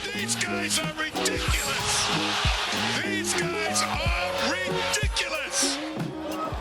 These guys are ridiculous. These guys are ridiculous.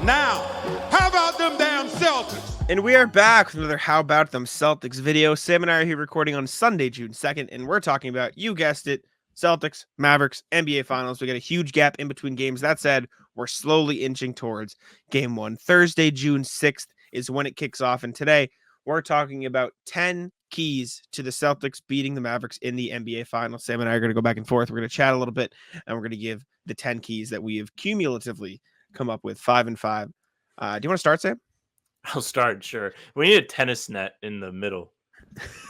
Now, how about them damn Celtics? And we are back with another How About Them Celtics video. Sam and I are here recording on Sunday, June 2nd, and we're talking about, you guessed it, Celtics, Mavericks, NBA Finals. We got a huge gap in between games. That said, we're slowly inching towards Game 1. Thursday, June 6th is when it kicks off, and today we're talking about 10 keys to the Celtics beating the Mavericks in the NBA Finals. Sam and I are going to go back and forth. We're going to chat a little bit, and we're going to give the 10 keys that we have cumulatively come up with, 5 and 5. Do you want to start, Sam? I'll start, sure. We need a tennis net in the middle.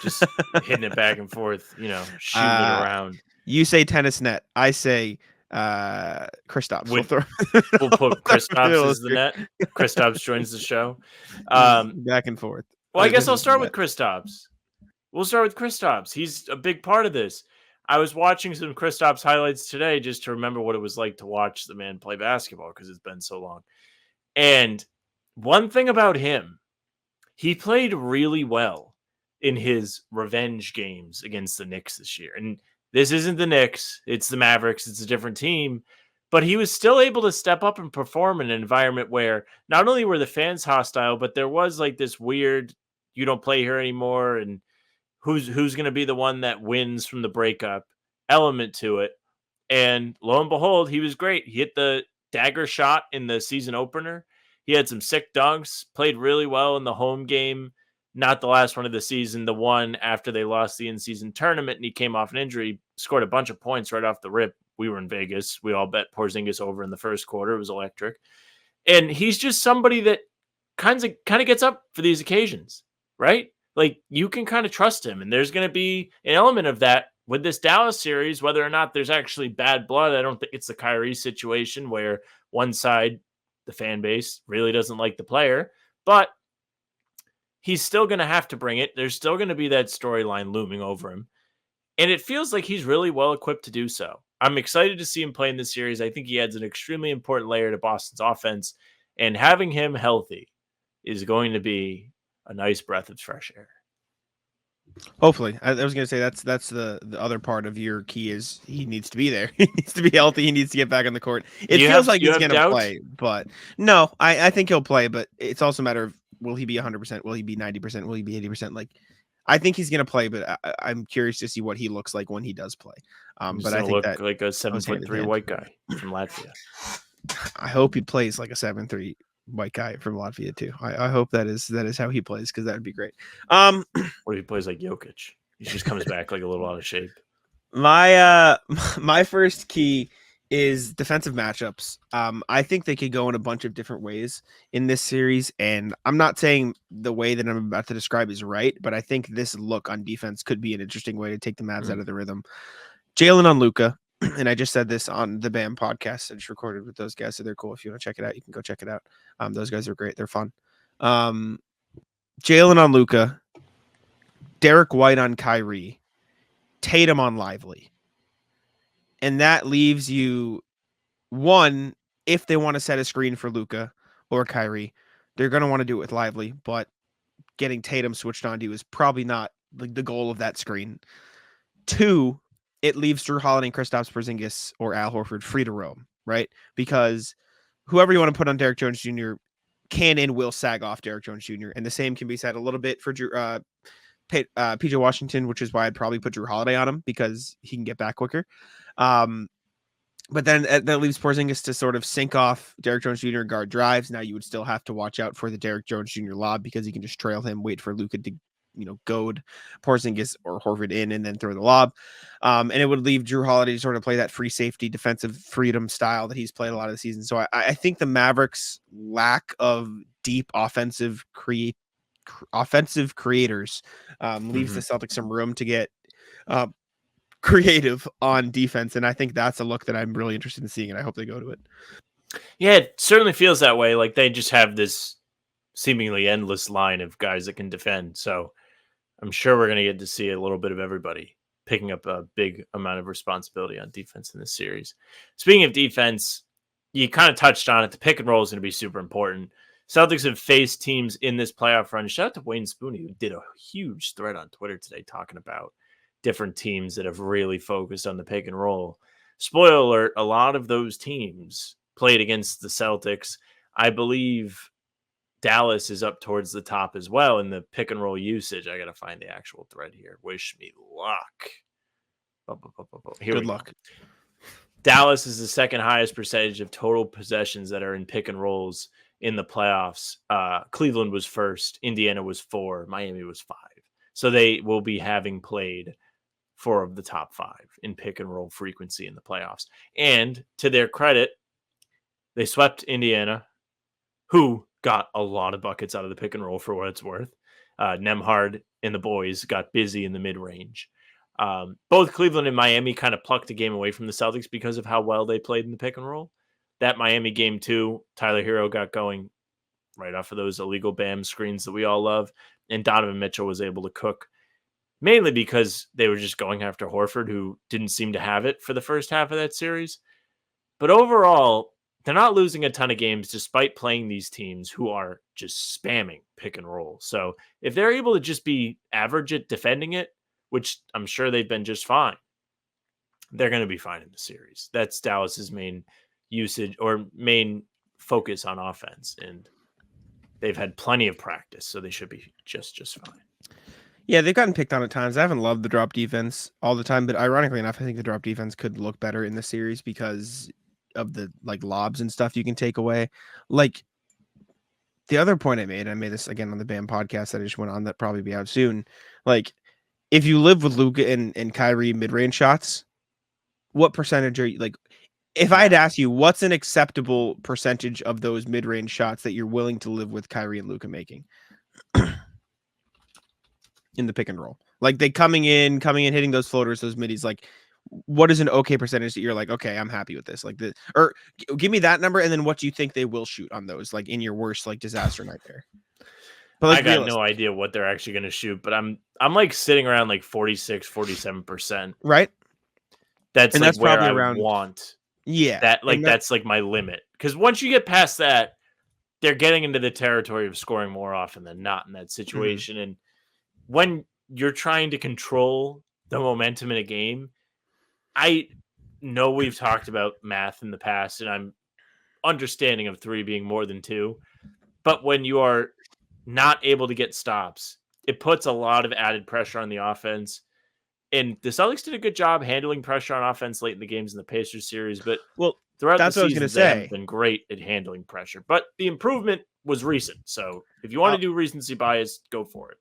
Just hitting it back and forth, shooting it around. You say tennis net. I say Kristaps. We'll put Kristaps as the net. Kristaps joins the show. Back and forth. Well, I guess I'll start with Kristaps. We'll start with Kristaps. He's a big part of this. I was watching some Kristaps highlights today just to remember what it was like to watch the man play basketball because it's been so long. And one thing about him, he played really well in his revenge games against the Knicks this year. And this isn't the Knicks, it's the Mavericks, it's a different team. But he was still able to step up and perform in an environment where not only were the fans hostile, but there was like this weird, you don't play here anymore, and who's going to be the one that wins from the breakup element to it. And lo and behold, he was great. He hit the dagger shot in the season opener. He had some sick dunks, played really well in the home game, not the last one of the season, the one after they lost the in-season tournament, and he came off an injury, scored a bunch of points right off the rip. We were in Vegas. We all bet Porzingis over in the first quarter. It was electric. And he's just somebody that kind of gets up for these occasions, right? Like, you can kind of trust him, and there's going to be an element of that with this Dallas series, whether or not there's actually bad blood. I don't think it's the Kyrie situation where one side, the fan base, really doesn't like the player, but he's still going to have to bring it. There's still going to be that storyline looming over him, and it feels like he's really well equipped to do so. I'm excited to see him play in this series. I think he adds an extremely important layer to Boston's offense, and having him healthy is going to be a nice breath of fresh air. Hopefully. I was going to say that's the other part of your key is he needs to be there. He needs to be healthy. He needs to get back on the court. It feels like he's going to play, but no, I think he'll play, but it's also a matter of, will he be 100%? Will he be 90%? Will he be 80%? Like, I think he's going to play, but I'm curious to see what he looks like when he does play. But I think that like a 7.3 white guy from Latvia. I hope he plays like a 7.3 white guy from Latvia too. I hope that is how he plays, because that would be great. What if he plays like Jokic? He just comes back like a little out of shape. My first key is defensive matchups. I think they could go in a bunch of different ways in this series, and I'm not saying the way that I'm about to describe is right, but I think this look on defense could be an interesting way to take the Mavs out of the rhythm. Jalen on Luka. And I just said this on the BAM podcast. I just recorded with those guys, so they're cool. If you want to check it out, you can go check it out. Those guys are great. They're fun. Jalen on Luka, Derek White on Kyrie, Tatum on Lively. And that leaves you one, if they want to set a screen for Luka or Kyrie, they're going to want to do it with Lively, but getting Tatum switched on to you is probably not the goal of that screen. Two, it leaves Drew Holiday and Kristaps Porzingis or Al Horford free to roam, right? Because whoever you want to put on Derek Jones Jr. can and will sag off Derek Jones Jr. And the same can be said a little bit for PJ Washington, which is why I'd probably put Drew Holiday on him, because he can get back quicker. But then that leaves Porzingis to sort of sink off Derek Jones Jr. guard drives. Now you would still have to watch out for the Derek Jones Jr. lob, because you can just trail him, wait for Luka to goad Porzingis or Horford in, and then throw the lob. And it would leave Drew Holiday to sort of play that free safety defensive freedom style that he's played a lot of the season. So I think the Mavericks' lack of deep offensive creators leaves the Celtics some room to get creative on defense. And I think that's a look that I'm really interested in seeing, and I hope they go to it. Yeah, it certainly feels that way. Like, they just have this seemingly endless line of guys that can defend. So I'm sure we're going to get to see a little bit of everybody picking up a big amount of responsibility on defense in this series. Speaking of defense, you kind of touched on it. The pick and roll is going to be super important. Celtics have faced teams in this playoff run. Shout out to Wayne Spooney, who did a huge thread on Twitter today talking about different teams that have really focused on the pick and roll. Spoiler alert, a lot of those teams played against the Celtics. I believe Dallas is up towards the top as well in the pick and roll usage. I got to find the actual thread here. Wish me luck. Here Good we luck. go. Dallas is the second highest percentage of total possessions that are in pick and rolls in the playoffs. Cleveland was first. Indiana was 4. Miami was 5. So they will be having played 4 of the top 5 in pick and roll frequency in the playoffs. And to their credit, they swept Indiana, who got a lot of buckets out of the pick and roll for what it's worth. Nemhard and the boys got busy in the mid-range. Both Cleveland and Miami kind of plucked the game away from the Celtics because of how well they played in the pick and roll. That Miami game too, Tyler Hero got going right off of those illegal BAM screens that we all love. And Donovan Mitchell was able to cook, mainly because they were just going after Horford, who didn't seem to have it for the first half of that series. But overall, they're not losing a ton of games despite playing these teams who are just spamming pick and roll. So if they're able to just be average at defending it, which I'm sure they've been just fine, they're going to be fine in the series. That's Dallas's main usage or main focus on offense. And they've had plenty of practice, so they should be just fine. Yeah, they've gotten picked on at times. I haven't loved the drop defense all the time, but ironically enough, I think the drop defense could look better in the series because of the lobs and stuff you can take away. Like the other point I made this again on the BAM podcast that I just went on that probably be out soon. Like if you live with Luka and Kyrie mid-range shots, what percentage are you like? If I had asked you what's an acceptable percentage of those mid-range shots that you're willing to live with Kyrie and Luka making in the pick and roll, like they coming in, hitting those floaters, those middies, like what is an okay percentage that you're like, okay, I'm happy with this, like the, or give me that number. And then what do you think they will shoot on those, like in your worst, like disaster nightmare? But like, I got no idea what they're actually going to shoot, but I'm like sitting around like 46, 47%. Right. That's and like that's where probably I around, want yeah, that. Like that's like my limit. Because once you get past that, they're getting into the territory of scoring more often than not in that situation. And when you're trying to control the momentum in a game, I know we've talked about math in the past, and I'm understanding of 3 being more than 2. But when you are not able to get stops, it puts a lot of added pressure on the offense. And the Celtics did a good job handling pressure on offense late in the games in the Pacers series, but throughout the season, they haven't been great at handling pressure. But the improvement was recent. So if you want to do recency bias, go for it.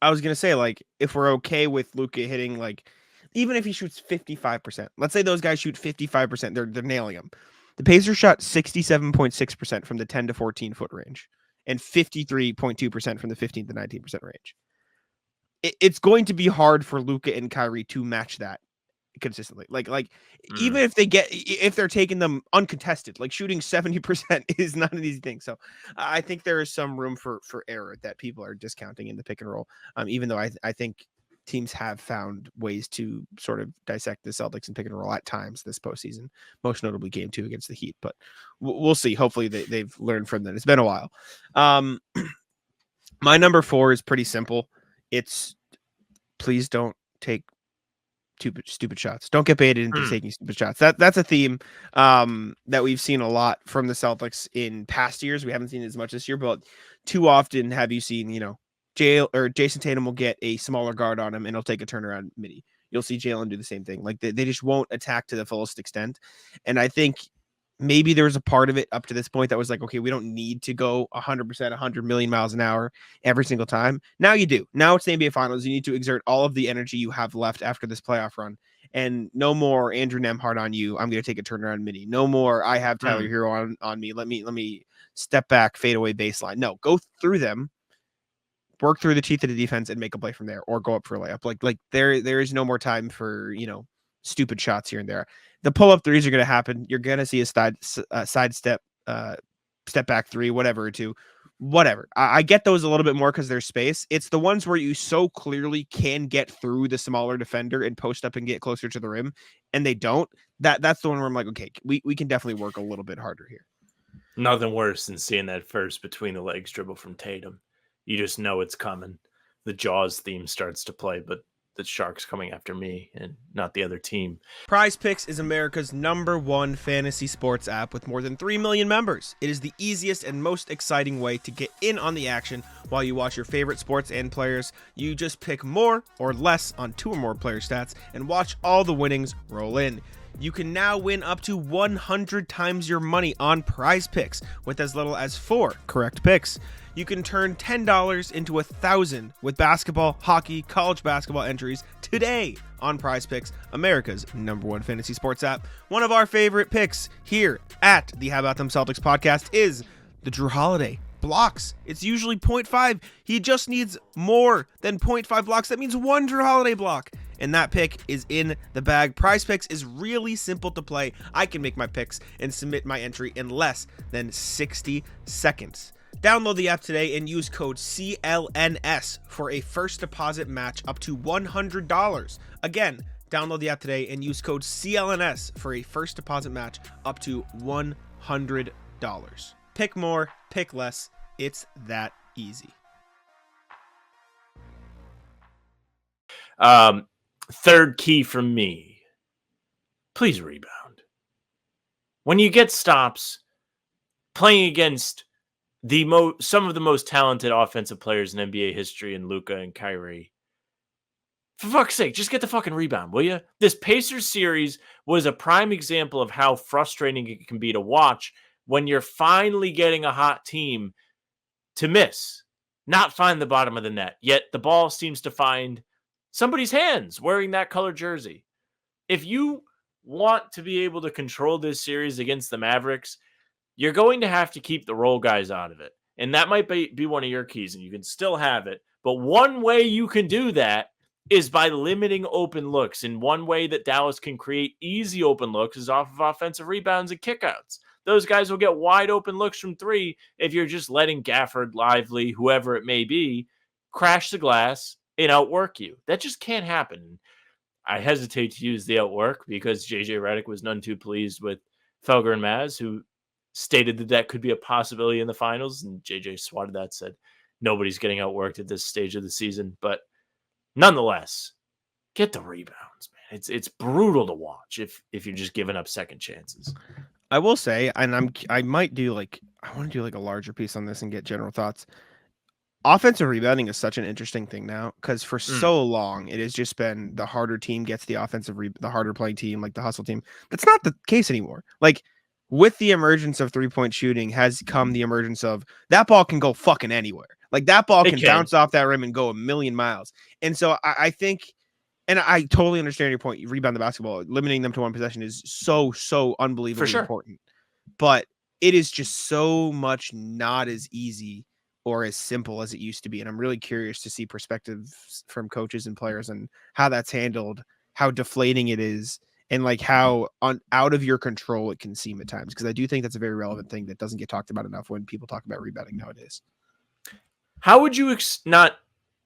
I was going to say, like, if we're okay with Luka hitting, like, even if he shoots 55%, let's say those guys shoot 55%, they're nailing them. The Pacers shot 67.6% from the 10 to 14 foot range and 53.2% from the 15 to 19% range. It's going to be hard for Luka and Kyrie to match that consistently. Even if they're taking them uncontested, like shooting 70% is not an easy thing. So I think there is some room for error that people are discounting in the pick and roll. Even though I think teams have found ways to sort of dissect the Celtics and pick and roll at times this postseason, most notably game 2 against the Heat, but we'll see. Hopefully they've learned from that. It's been a while. My number 4 is pretty simple. It's please don't take stupid shots. Don't get baited into taking stupid shots. That's a theme that we've seen a lot from the Celtics in past years. We haven't seen it as much this year, but too often have you seen, Jason Tatum will get a smaller guard on him and he'll take a turnaround midi. You'll see Jalen do the same thing. Like they just won't attack to the fullest extent. And I think maybe there was a part of it up to this point that was like, okay, we don't need to go 100%, 100 million miles an hour every single time. Now you do. Now it's the NBA Finals. You need to exert all of the energy you have left after this playoff run. And no more Andrew Nemhard on you. I'm going to take a turnaround midi. No more I have Tyler Hero on me. Let me step back, fade away baseline. No, go through them, work through the teeth of the defense and make a play from there or go up for a layup. Like there is no more time for, stupid shots here and there. The pull-up threes are going to happen. You're going to see a side step, step back 3, whatever, or 2, whatever. I get those a little bit more because there's space. It's the ones where you so clearly can get through the smaller defender and post up and get closer to the rim, and they don't. That's the one where I'm like, okay, we can definitely work a little bit harder here. Nothing worse than seeing that first between the legs dribble from Tatum. You just know it's coming. The Jaws theme starts to play, but the Sharks coming after me and not the other team. Prize Picks is America's #1 fantasy sports app with more than 3 million members. It is the easiest and most exciting way to get in on the action while you watch your favorite sports and players. You just pick more or less on 2 or more player stats and watch all the winnings roll in. You can now win up to 100 times your money on Prize Picks with as little as 4 correct picks. You can turn $10 into 1,000 with basketball, hockey, college basketball entries today on Prize Picks, America's #1 fantasy sports app. One of our favorite picks here at the How About Them Celtics podcast is the Drew Holiday blocks. It's usually 0.5. He just needs more than 0.5 blocks. That means 1 Drew Holiday block. And that pick is in the bag. Prize Picks is really simple to play. I can make my picks and submit my entry in less than 60 seconds. Download the app today and use code CLNS for a first deposit match up to $100. Again, download the app today and use code CLNS for a first deposit match up to $100. Pick more, pick less. It's that easy. Third key from me. Please rebound. When you get stops playing against some of the most talented offensive players in NBA history in Luka and Kyrie, for fuck's sake, just get the fucking rebound, will you? This Pacers series was a prime example of how frustrating it can be to watch when you're finally getting a hot team to miss, not find the bottom of the net, yet the ball seems to find somebody's hands wearing that color jersey. If you want to be able to control this series against the Mavericks, you're going to have to keep the role guys out of it. And that might be one of your keys, and you can still have it. But one way you can do that is by limiting open looks. And one way that Dallas can create easy open looks is off of offensive rebounds and kickouts. Those guys will get wide open looks from 3 if you're just letting Gafford, Lively, whoever it may be, crash the glass and outwork you. That just can't happen. I hesitate to use the outwork because JJ Redick was none too pleased with Felger and Maz, who stated that could be a possibility in the finals, and JJ swatted that, said nobody's getting outworked at this stage of the season. But nonetheless, get the rebounds, man. It's brutal to watch if you're just giving up second chances. I will say, and I want to do like a larger piece on this and get general thoughts. Offensive rebounding is such an interesting thing now because for so long it has just been the harder team gets the the harder playing team, like the hustle team. That's not the case anymore. Like with the emergence of 3-point shooting has come the emergence of that ball can go fucking anywhere. Like that ball can bounce off that rim and go a million miles. And so I think, and I totally understand your point. You rebound the basketball, limiting them to one possession is so unbelievably important. But it is just so much not as easy or as simple as it used to be. And I'm really curious to see perspectives from coaches and players and how that's handled, how deflating it is, and like how out of your control it can seem at times. Because I do think that's a very relevant thing that doesn't get talked about enough when people talk about rebounding nowadays. How would you not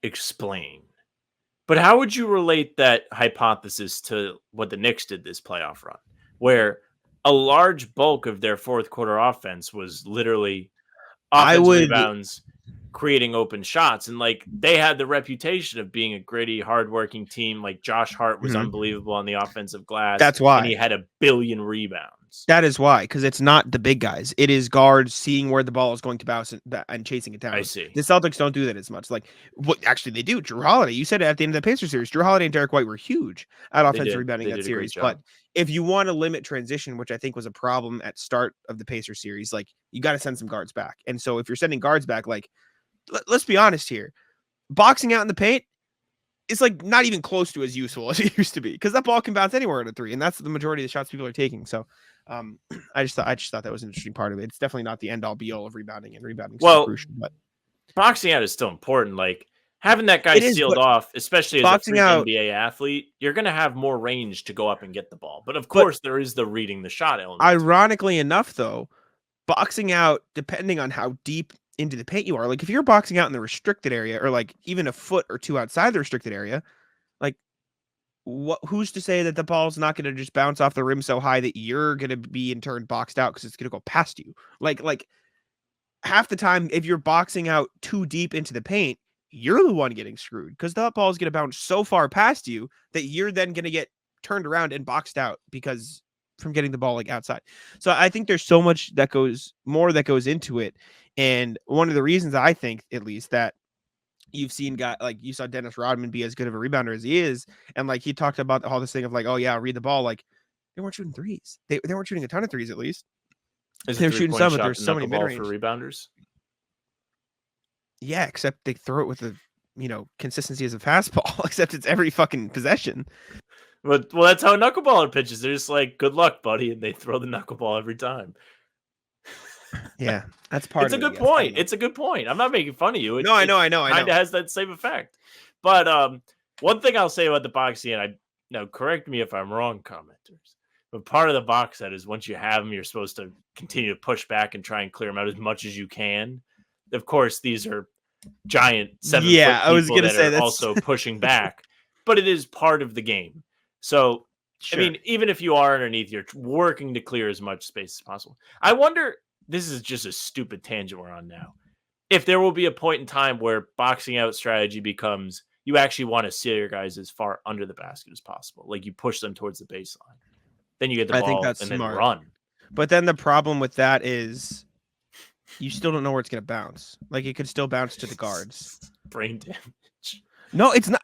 explain, but how would you relate that hypothesis to what the Knicks did this playoff run, where a large bulk of their fourth quarter offense was literally rebounds, creating open shots, and like they had the reputation of being a gritty, hardworking team. Like Josh Hart was unbelievable on the offensive glass. That's why, and he had 1 billion rebounds. That is why, because it's not the big guys; it is guards seeing where the ball is going to bounce and chasing it down. I see. The Celtics don't do that as much. Like, what actually they do. Drew Holiday, you said it at the end of the Pacers series. Drew Holiday and Derek White were huge at offensive rebounding that series. But if you want to limit transition, which I think was a problem at start of the Pacers series, like you got to send some guards back. And so if you're sending guards back, like let's be honest here, boxing out in the paint is like not even close to as useful as it used to be because that ball can bounce anywhere at a 3, and that's the majority of the shots people are taking. So I just thought that was an interesting part of it. It's definitely not the end all be all of rebounding, and rebounding is crucial, but boxing out is still important. Like having that guy sealed off, especially as a free NBA athlete, you're going to have more range to go up and get the ball. But of course, there is the reading the shot element. Ironically enough, though, boxing out, depending on how deep into the paint you are, like if you're boxing out in the restricted area or like even a foot or 2 outside the restricted area, like who's to say that the ball's not going to just bounce off the rim so high that you're going to be in turn boxed out because it's going to go past you? Like half the time, if you're boxing out too deep into the paint, you're the one getting screwed because that ball is going to bounce so far past you that you're then going to get turned around and boxed out because from getting the ball like outside. So I think there's so much that goes into it. And one of the reasons I think, at least, that you've seen guy like you saw Dennis Rodman be as good of a rebounder as he is, and like he talked about all this thing of like, oh yeah, read the ball. Like they weren't shooting threes. They weren't shooting a ton of threes, at least. Is They a were shooting 3-point some, but shot there's the so many knuckleball mid for range. rebounders? Yeah, except they throw it with the consistency as a fastball. Except it's every fucking possession. Well, that's how a knuckleballer pitches. They're just like, good luck, buddy, and they throw the knuckleball every time. Yeah, that's part It's of a it. good point. It's a good point. I'm not making fun of you. No, I know. Kind of has that same effect. But one thing I'll say about the boxing, and now correct me if I'm wrong, commenters, but part of the box set is once you have them, you're supposed to continue to push back and try and clear them out as much as you can. Of course, these are giant 7 foot Yeah, I was people gonna that say are that's also pushing back, but it is part of the game. So, sure. I mean, even if you are underneath, you're working to clear as much space as possible. I wonder, this is just a stupid tangent we're on now, if there will be a point in time where boxing out strategy becomes you actually want to see your guys as far under the basket as possible. Like you push them towards the baseline. Then you get the I think ball that's and smart. then run. But then the problem with that is you still don't know where it's going to bounce. Like it could still bounce to the guards. Brain damage. No, it's not.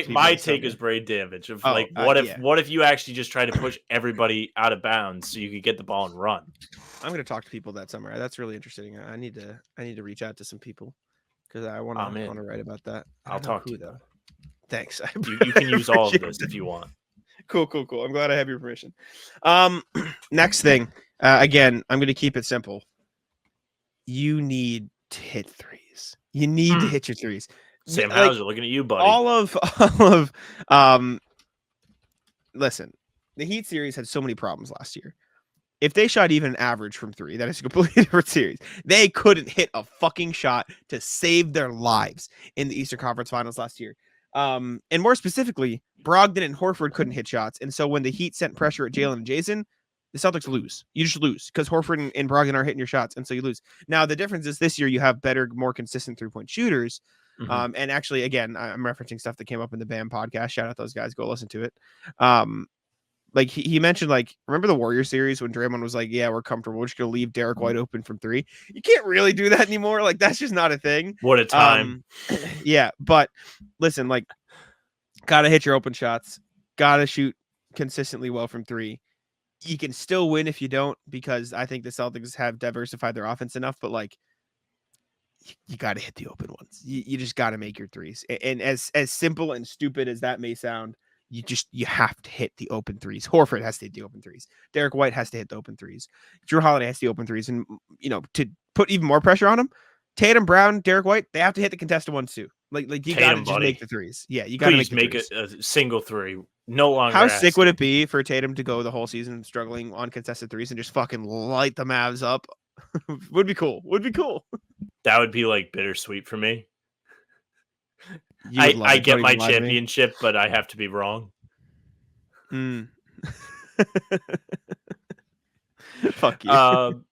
My take is brain damage. Of what if you actually just try to push everybody out of bounds so you could get the ball and run? I'm going to talk to people that summer. That's really interesting. I need to reach out to some people because I want to write about that. I'll talk to you though. Thanks. You can use all of this if you want. Cool. I'm glad I have your permission. Next thing, again, I'm going to keep it simple. You need to hit threes. You need to hit your threes. Sam Hauser, looking at you, buddy. All of listen, the Heat series had so many problems last year. If they shot even average from three, that is a completely different series. They couldn't hit a fucking shot to save their lives in the Eastern Conference Finals last year. And more specifically, Brogdon and Horford couldn't hit shots. And so when the Heat sent pressure at Jalen and Jason, the Celtics lose. You just lose because Horford and Brogdon are hitting your shots, and so you lose. Now, the difference is this year you have better, more consistent three-point shooters. Mm-hmm. And actually, again, I'm referencing stuff that came up in the BAM podcast. Shout out those guys. Go listen to it. Like he mentioned, like, remember the Warrior series when Draymond was like, yeah, we're comfortable. We're just going to leave Derek White open from three. You can't really do that anymore. Like, that's just not a thing. What a time. Yeah. But listen, like, got to hit your open shots. Got to shoot consistently well from three. You can still win if you don't, because I think the Celtics have diversified their offense enough, but like, you got to hit the open ones. You just got to make your threes. And as simple and stupid as that may sound, you have to hit the open threes. Horford has to hit the open threes. Derek White has to hit the open threes. Drew Holiday has to hit the open threes. And, to put even more pressure on them, Tatum, Brown, Derek White, they have to hit the contested ones too. Like you got to just make the threes. Yeah, you got to make a single three. No longer. How sick would it be for Tatum to go the whole season struggling on contested threes and just fucking light the Mavs up? Would be cool. That would be like bittersweet for me. I get my championship, but I have to be wrong. Fuck you.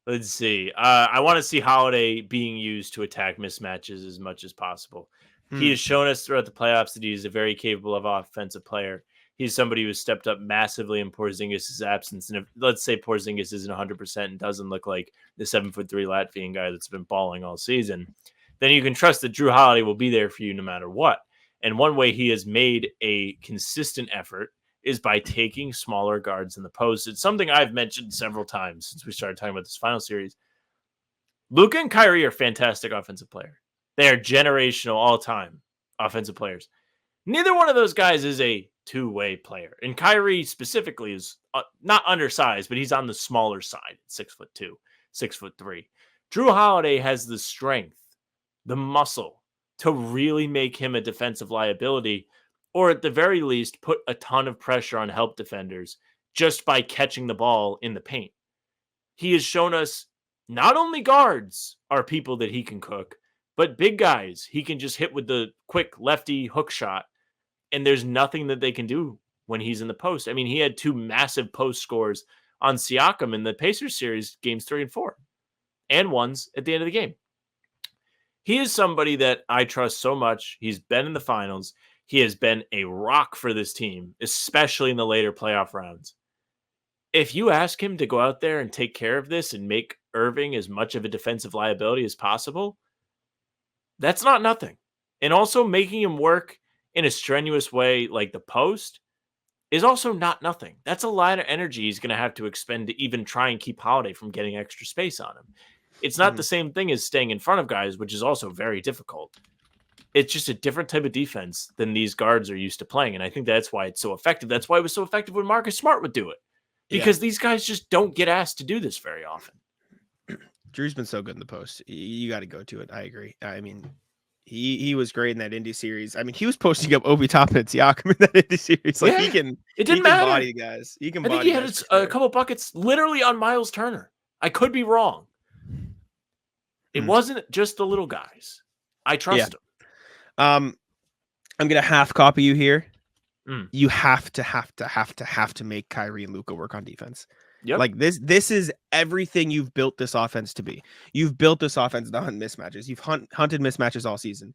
Let's see. I want to see Holiday being used to attack mismatches as much as possible. He has shown us throughout the playoffs that he is a very capable of offensive player. He's somebody who stepped up massively in Porzingis' absence. And if, let's say, Porzingis isn't 100% and doesn't look like the 7'3" Latvian guy that's been balling all season, then you can trust that Drew Holiday will be there for you no matter what. And one way he has made a consistent effort is by taking smaller guards in the post. It's something I've mentioned several times since we started talking about this final series. Luka and Kyrie are fantastic offensive players. They are generational all-time offensive players. Neither one of those guys is a two-way player. And Kyrie specifically is not undersized, but he's on the smaller side, 6'2", 6'3". Drew Holiday has the strength, the muscle to really make him a defensive liability, or at the very least, put a ton of pressure on help defenders just by catching the ball in the paint. He has shown us not only guards are people that he can cook, but big guys he can just hit with the quick lefty hook shot, and there's nothing that they can do when he's in the post. I mean, he had two massive post scores on Siakam in the Pacers series, games 3 and 4, and ones at the end of the game. He is somebody that I trust so much. He's been in the finals. He has been a rock for this team, especially in the later playoff rounds. If you ask him to go out there and take care of this and make Irving as much of a defensive liability as possible, that's not nothing. And also making him work in a strenuous way like the post is also not nothing. That's a lot of energy he's going to have to expend to even try and keep Holiday from getting extra space on him. It's not the same thing as staying in front of guys, which is also very difficult. It's just a different type of defense than these guards are used to playing. And I think that's why it's so effective. That's why it was so effective when Marcus Smart would do it. Because these guys just don't get asked to do this very often. Drew's been so good in the post. You got to go to it. I agree. I mean, he was great in that Indy series. I mean, he was posting up Obi Toppin and Siakam in that Indy series. Like Yeah, it it didn't he matter. Can body the guys. He can. I think body he had guys a couple buckets literally on Miles Turner. I could be wrong. It wasn't just the little guys. I trust him. I'm gonna half copy you here. You have to make Kyrie and Luka work on defense. Yep. Like this is everything you've built this offense to be. You've built this offense to hunt mismatches. You've hunted mismatches all season.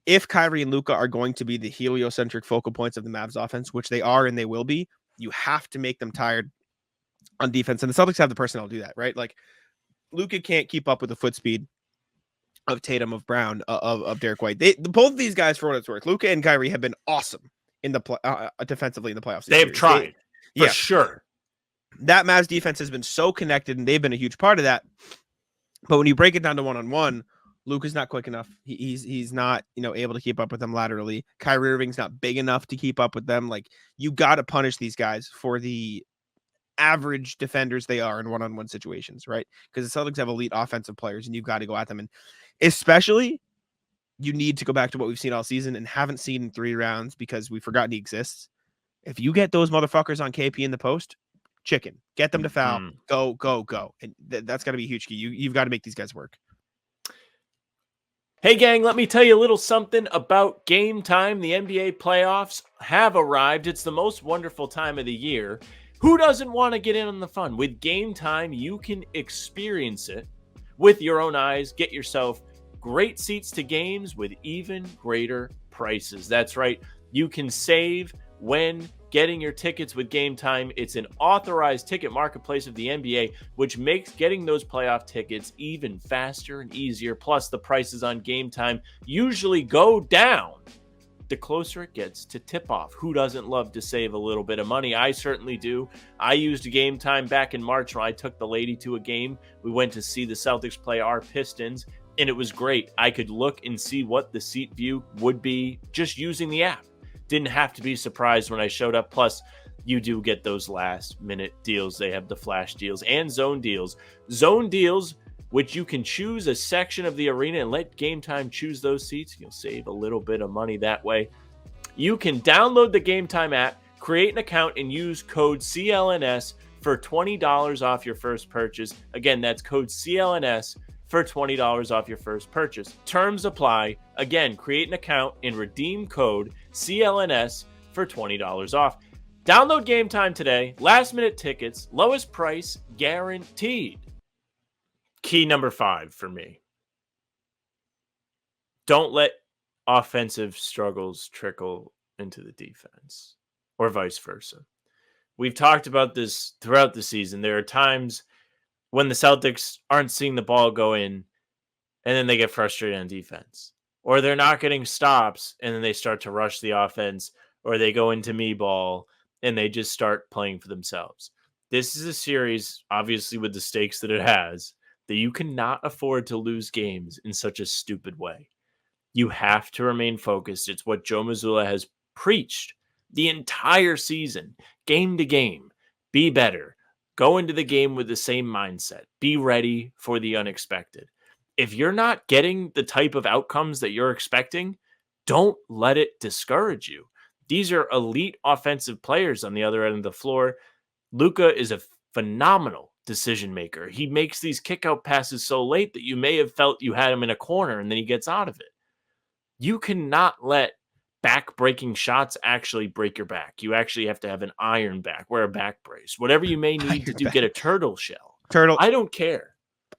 If Kyrie and Luka are going to be the heliocentric focal points of the Mavs offense, which they are and they will be, you have to make them tired on defense. And the Celtics have the personnel to do that, right? Like Luka can't keep up with the foot speed of Tatum, of Brown, of Derek White. Both of these guys, for what it's worth, Luka and Kyrie have been awesome in the defensively in the playoffs. They've tried for sure. That Mavs defense has been so connected, and they've been a huge part of that. But when you break it down to one-on-one, Luka's not quick enough. He's not able to keep up with them laterally. Kyrie Irving's not big enough to keep up with them. Like you got to punish these guys for the average defenders they are in one-on-one situations, right? Because the Celtics have elite offensive players, and you've got to go at them. And especially, you need to go back to what we've seen all season and haven't seen in 3 rounds because we've forgotten he exists. If you get those motherfuckers on KP in the post, chicken, get them to foul, go. And that's got to be a huge key. You've got to make these guys work. Hey, gang, let me tell you a little something about Game Time. The NBA playoffs have arrived. It's the most wonderful time of the year. Who doesn't want to get in on the fun? With Game Time, you can experience it with your own eyes. Get yourself great seats to games with even greater prices. That's right. You can save when getting your tickets with Game Time. It's an authorized ticket marketplace of the NBA, which makes getting those playoff tickets even faster and easier. Plus, the prices on Game Time usually go down the closer it gets to tip-off. Who doesn't love to save a little bit of money? I certainly do. I used Game Time back in March when I took the lady to a game. We went to see the Celtics play our Pistons, and it was great. I could look and see what the seat view would be just using the app. Didn't have to be surprised when I showed up. Plus, you do get those last-minute deals. They have the flash deals and zone deals. Zone deals, which you can choose a section of the arena and let Game Time choose those seats. You'll save a little bit of money that way. You can download the Game Time app, create an account, and use code CLNS for $20 off your first purchase. Again, that's code CLNS for $20 off your first purchase. Terms apply. Again, create an account and redeem code CLNS for $20 off. Download Game Time today. Last minute tickets, lowest price guaranteed. Key number 5 for me. Don't let offensive struggles trickle into the defense or vice versa. We've talked about this throughout the season. There are times when the Celtics aren't seeing the ball go in and then they get frustrated on defense, or they're not getting stops and then they start to rush the offense, or they go into me ball and they just start playing for themselves. This is a series, obviously with the stakes that it has, that you cannot afford to lose games in such a stupid way. You have to remain focused. It's what Joe Mazzulla has preached the entire season, game to game. Be better. Go into the game with the same mindset. Be ready for the unexpected. If you're not getting the type of outcomes that you're expecting, don't let it discourage you. These are elite offensive players on the other end of the floor. Luka is a phenomenal decision maker. He makes these kick-out passes so late that you may have felt you had him in a corner and then he gets out of it. You cannot let back-breaking shots actually break your back. You actually have to have an iron back, wear a back brace, whatever you may need to do. Get a turtle shell. Turtle. I don't care.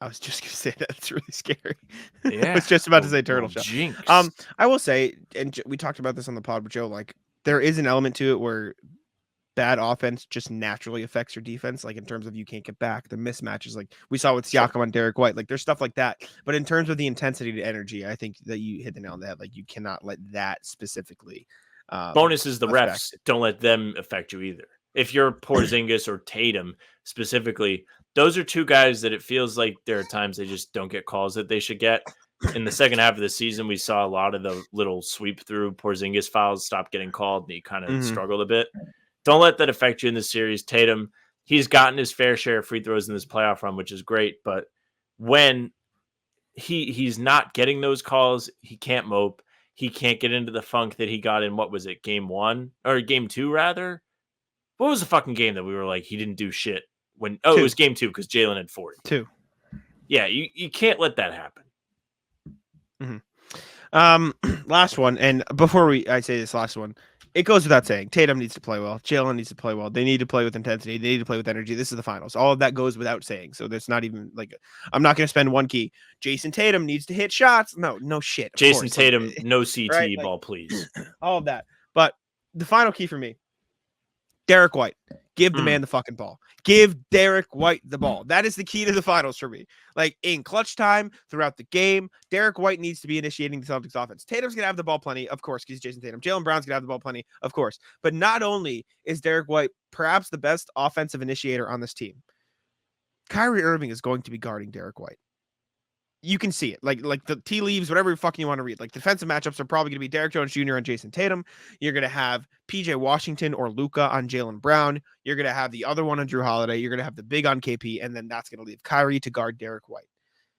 I was just gonna say that. It's really scary. Yeah, I was just about to say turtle shell. Jinx. I will say, and we talked about this on the pod with Joe. Like, there is an element to it where bad offense just naturally affects your defense. Like in terms of you can't get back, the mismatches, like we saw with Siakam on Derek White. Like there's stuff like that. But in terms of the intensity to energy, I think that you hit the nail on the head. Like you cannot let that specifically. Bonus is the affect. refs don't let them affect you either. If you're Porzingis or Tatum specifically, those are two guys that it feels like there are times they just don't get calls that they should get. In the second half of the season, we saw a lot of the little sweep through Porzingis fouls stop getting called, and he kind of struggled a bit. Don't let that affect you in this series. Tatum, he's gotten his fair share of free throws in this playoff run, which is great. But when he's not getting those calls, he can't mope. He can't get into the funk that he got in, what was it, game 1? Or game 2, rather? What was the fucking game that we were like, he didn't do shit? When it was game 2 because Jalen had 40. 2. Yeah, you can't let that happen. Last one, and before I say this last one, it goes without saying, Tatum needs to play well. Jalen needs to play well. They need to play with intensity. They need to play with energy. This is the finals. All of that goes without saying. So there's not even like, I'm not going to spend one key. Jason Tatum needs to hit shots. No shit. Jason Tatum, like, no CT right? ball, please. All of that. But the final key for me, Derek White. Give the man the fucking ball. Give Derek White the ball. That is the key to the finals for me. Like in clutch time throughout the game, Derek White needs to be initiating the Celtics offense. Tatum's going to have the ball plenty, of course, because he's Jason Tatum. Jalen Brown's going to have the ball plenty, of course. But not only is Derek White perhaps the best offensive initiator on this team, Kyrie Irving is going to be guarding Derek White. You can see it. Like the tea leaves, whatever fucking you want to read. Like defensive matchups are probably going to be Derek Jones Jr. on Jason Tatum. You're going to have PJ Washington or Luka on Jalen Brown. You're going to have the other one on Drew Holiday. You're going to have the big on KP. And then that's going to leave Kyrie to guard Derek White.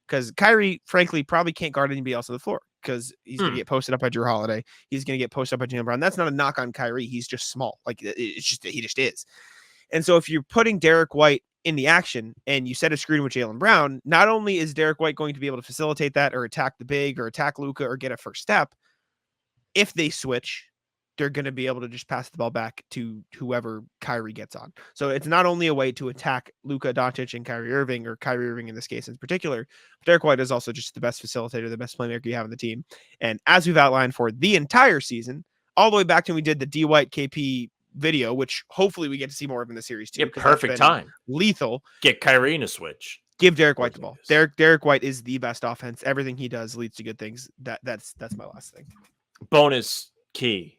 Because Kyrie, frankly, probably can't guard anybody else on the floor because he's going to get posted up by Drew Holiday. He's going to get posted up by Jalen Brown. That's not a knock on Kyrie. He's just small. Like it's just, he just is. And so if you're putting Derek White in the action and you set a screen with Jalen Brown, not only is Derek White going to be able to facilitate that or attack the big or attack Luka or get a first step, if they switch, they're going to be able to just pass the ball back to whoever Kyrie gets on. So it's not only a way to attack Luka Doncic and Kyrie Irving, or Kyrie Irving in this case in particular, but Derek White is also just the best facilitator, the best playmaker you have on the team. And as we've outlined for the entire season, all the way back to when we did the D White KP video, which hopefully we get to see more of in the series too. Yeah, perfect time. Lethal. Get Kyrie in a switch. Give Derek White the ball. Derek White is the best offense. Everything he does leads to good things. That's my last thing. Bonus key.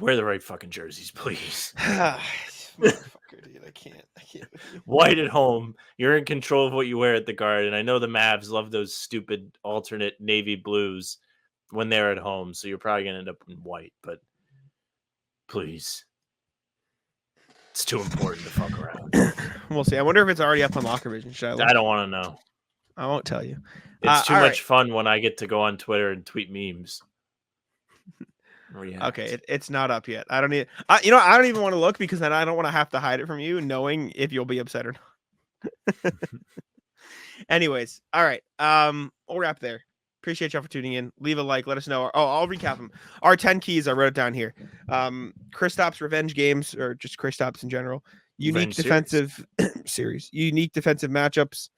Wear the right fucking jerseys, please. Motherfucker, dude, I can't. White at home. You're in control of what you wear at the Garden. I know the Mavs love those stupid alternate navy blues when they're at home, so you're probably gonna end up in white, but please. It's too important to fuck around. We'll see. I wonder if it's already up on Locker Vision. Should I don't want to know. I won't tell you. It's too much fun when I get to go on Twitter and tweet memes. Okay, it's not up yet. I don't even want to look because then I don't want to have to hide it from you, knowing if you'll be upset or not. Anyways, all right. We'll wrap there. Appreciate y'all for tuning in. Leave a like. Let us know. I'll recap them. Our 10 keys, I wrote it down here. Kristaps revenge games, or just Kristaps in general. Unique defensive series. Unique defensive matchups.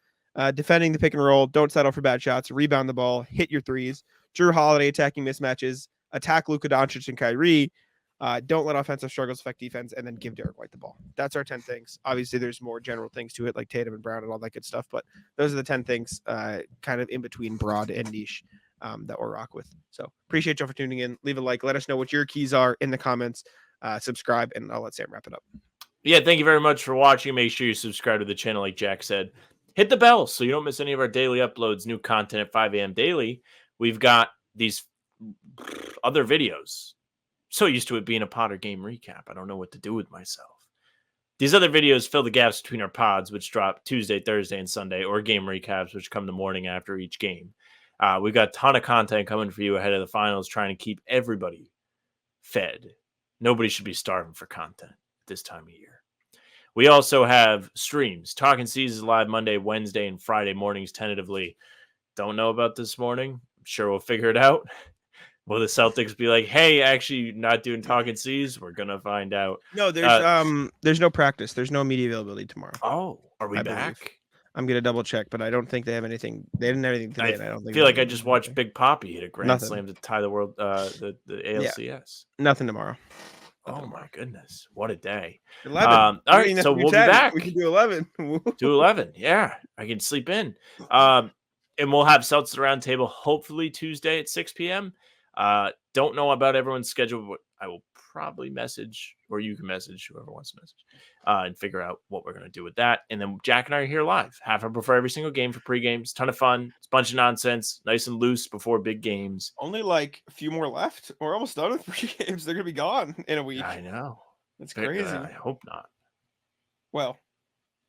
Defending the pick and roll. Don't settle for bad shots. Rebound the ball. Hit your threes. Drew Holiday attacking mismatches. Attack Luka Doncic and Kyrie. Don't let offensive struggles affect defense, and then give Derek White the ball. That's our 10 things. Obviously, there's more general things to it, like Tatum and Brown and all that good stuff, but those are the 10 things kind of in between broad and niche that we'll rock with. So appreciate y'all for tuning in. Leave a like. Let us know what your keys are in the comments. Subscribe, and I'll let Sam wrap it up. Yeah, thank you very much for watching. Make sure you subscribe to the channel, like Jack said. Hit the bell so you don't miss any of our daily uploads, new content at 5 a.m. daily. We've got these other videos. So used to it being a Potter game recap. I don't know what to do with myself. These other videos fill the gaps between our pods, which drop Tuesday, Thursday, and Sunday, or game recaps, which come the morning after each game. We've got a ton of content coming for you ahead of the finals, trying to keep everybody fed. Nobody should be starving for content this time of year. We also have streams. Talking Seas is live Monday, Wednesday, and Friday mornings tentatively. Don't know about this morning. I'm sure we'll figure it out. Will the Celtics be like, hey, actually not doing Talking Seas? We're going to find out. No, there's no practice. There's no media availability tomorrow. Oh, are we back? I'm gonna double check, but I don't think they have anything. They didn't have anything today. And I don't think feel they like I have just anything watched today. Big Poppy hit a grand Nothing. slam to tie the world, the ALCS. Nothing tomorrow. Oh my goodness, what a day! 11. All right, so we'll be back. We can do 11. Do 11. Yeah, I can sleep in. And we'll have Celtics Roundtable hopefully Tuesday at 6 p.m. Don't know about everyone's schedule, but I will probably message, or you can message whoever wants to message, and figure out what we're going to do with that. And then Jack and I are here live, half hour before every single game for pre-games. Ton of fun. It's a bunch of nonsense, nice and loose before big games. Only like a few more left. We're almost done with pre-games. They're going to be gone in a week. I know. That's crazy. I hope not. Well,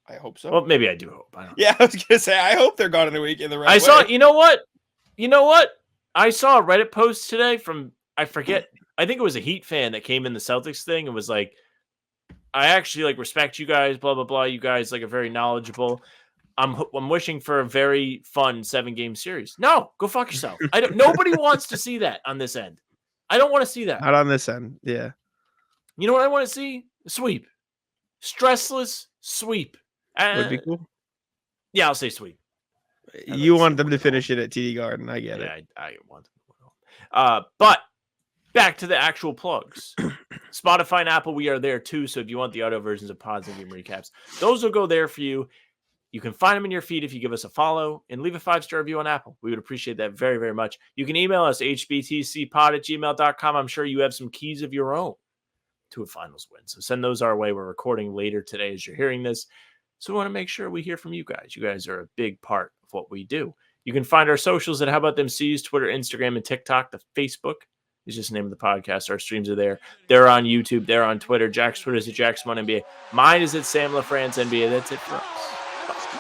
I hope so. Well, maybe I do hope. I don't know. Yeah, I was going to say, I hope they're gone in a week in the right I way. saw, you know what? I saw a Reddit post today from, I forget, I think it was a Heat fan that came in the Celtics thing and was like, I actually like respect you guys, blah, blah, blah. You guys like are very knowledgeable. I'm wishing for a very fun 7-game series. No, go fuck yourself. Nobody wants to see that on this end. I don't want to see that. Not on this end. Yeah. You know what I want to see? A sweep. Stressless sweep. Would be cool. Yeah, I'll say sweep. You want them to finish it at TD Garden. I get it. I want them. But back to the actual plugs. Spotify and Apple, we are there too. So if you want the audio versions of pods and game recaps, those will go there for you. You can find them in your feed if you give us a follow and leave a 5-star review on Apple. We would appreciate that very, very much. You can email us, hbtcpod@gmail.com. I'm sure you have some keys of your own to a finals win. So send those our way. We're recording later today as you're hearing this. So we want to make sure we hear from you guys. You guys are a big part of what we do. You can find our socials at How About Them C's, Twitter, Instagram, and TikTok. The Facebook is just the name of the podcast. Our streams are there. They're on YouTube. They're on Twitter. Jack's Twitter is at JackSmallNBA. Mine is at Sam LaFrance NBA. That's it for us. Bye.